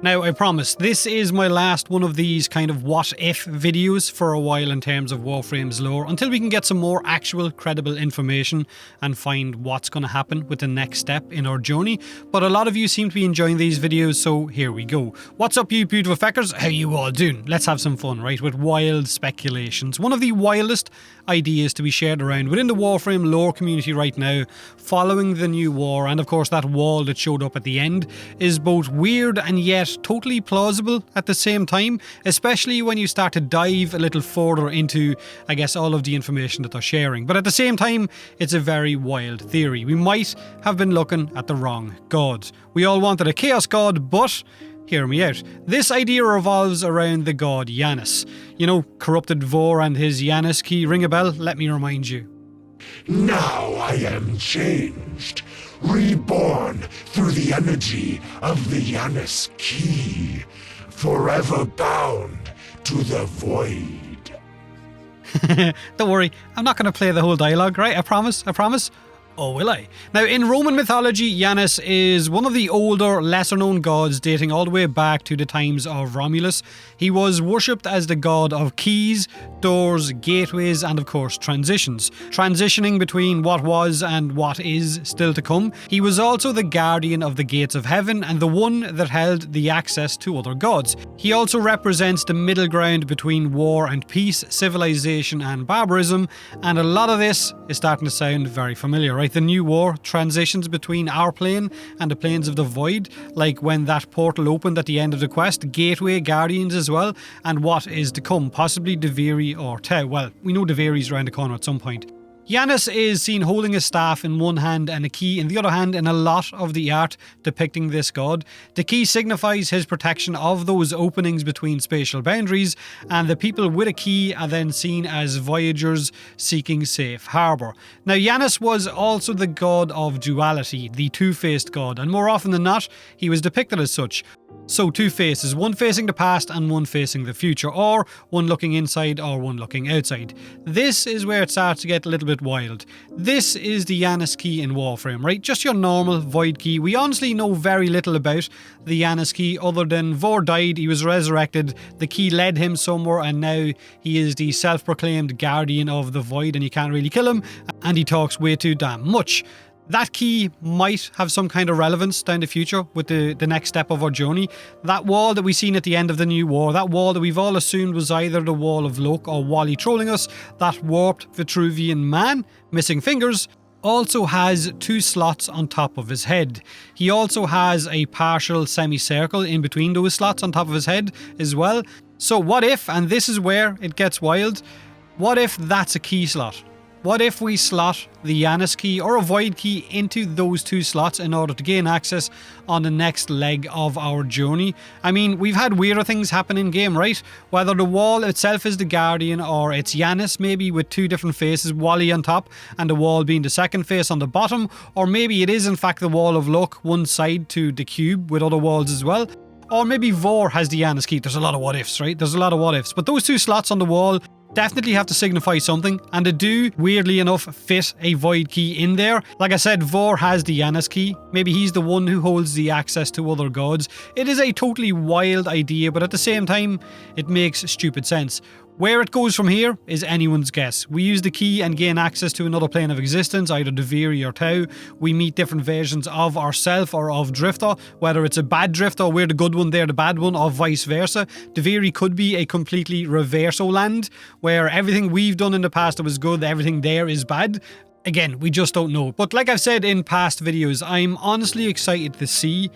Now, I promise, this is my last one of these kind of what-if videos for a while in terms of Warframe's lore, until we can get some more actual, credible information and find what's going to happen with the next step in our journey. But a lot of you seem to be enjoying these videos, so here we go. What's up, you beautiful feckers? How you all doing? Let's have some fun, right, with wild speculations. One of the wildest ideas to be shared around within the Warframe lore community right now, following the new war, and of course that wall that showed up at the end, is both weird and yet totally plausible at the same time, especially when you start to dive a little further into, I guess, all of the information that they're sharing. But at the same time, it's a very wild theory. We might have been looking at the wrong god. We all wanted a chaos god, but hear me out. This idea revolves around the god Janus. You know, corrupted Vor and his Janus key. Ring a bell? Let me remind you. Now I am changed, reborn through the energy of the Janus key, forever bound to the void. Don't worry, I'm not going to play the whole dialogue, right? I promise. Or will I? Now, in Roman mythology, Janus is one of the older, lesser-known gods dating all the way back to the times of Romulus. He was worshipped as the god of keys, doors, gateways, and of course transitions. Transitioning between what was and what is still to come. He was also the guardian of the gates of heaven and the one that held the access to other gods. He also represents the middle ground between war and peace, civilization and barbarism, and a lot of this is starting to sound very familiar, right? The new war transitions between our plane and the planes of the void, like when that portal opened at the end of the quest, Gateway, Guardians as well, and what is to come, possibly Deviri or Tau. Well, we know Deviri's around the corner at some point. Janus is seen holding a staff in one hand and a key in the other hand in a lot of the art depicting this god. The key signifies his protection of those openings between spatial boundaries, and the people with a key are then seen as voyagers seeking safe harbour. Now, Janus was also the god of duality, the two-faced god, and more often than not, he was depicted as such. So two faces, one facing the past and one facing the future, or one looking inside or one looking outside. This is where it starts to get a little bit wild. This is the Janus key in Warframe, right? Just your normal void key. We honestly know very little about the Janus key other than Vor died, he was resurrected, the key led him somewhere, and now he is the self-proclaimed guardian of the void and you can't really kill him, and he talks way too damn much. That key might have some kind of relevance down the future with the next step of our journey. That wall that we've seen at the end of the new war, that wall that we've all assumed was either the wall of Lok or Wally trolling us, that warped Vitruvian man, missing fingers, also has two slots on top of his head. He also has a partial semicircle in between those slots on top of his head as well. So what if, and this is where it gets wild, what if that's a key slot? What if we slot the Janus key or a void key into those two slots in order to gain access on the next leg of our journey? I mean, we've had weirder things happen in game, right? Whether the wall itself is the guardian or it's Janus, maybe with two different faces, Wally on top and the wall being the second face on the bottom, or maybe it is in fact the wall of Luck, one side to the cube with other walls as well. Or maybe Vor has the Janus key. There's a lot of what ifs, right? There's a lot of what ifs. But those two slots on the wall definitely have to signify something, and they do, weirdly enough, fit a void key in there. Like I said, Vor has the Janus key. Maybe he's the one who holds the access to other gods. It is a totally wild idea, but at the same time, it makes stupid sense. Where it goes from here is anyone's guess. We use the key and gain access to another plane of existence, either Deviri or Tau. We meet different versions of ourself or of Drifter, whether it's a bad Drifter, we're the good one, they're the bad one, or vice versa. Deviri could be a completely reverso land, where everything we've done in the past that was good, everything there is bad. Again, we just don't know. But like I've said in past videos, I'm honestly excited to see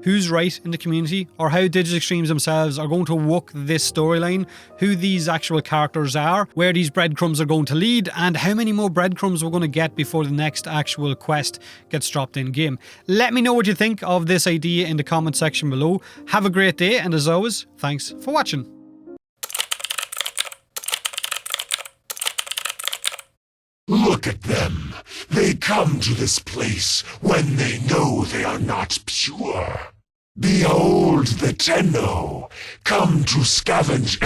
who's right in the community, or how Digital Extremes themselves are going to work this storyline, who these actual characters are, where these breadcrumbs are going to lead, and how many more breadcrumbs we're going to get before the next actual quest gets dropped in game. Let me know what you think of this idea in the comment section below. Have a great day, and as always, thanks for watching. Look at them. They come to this place when they know they are not pure. Behold the Tenno, come to scavenge.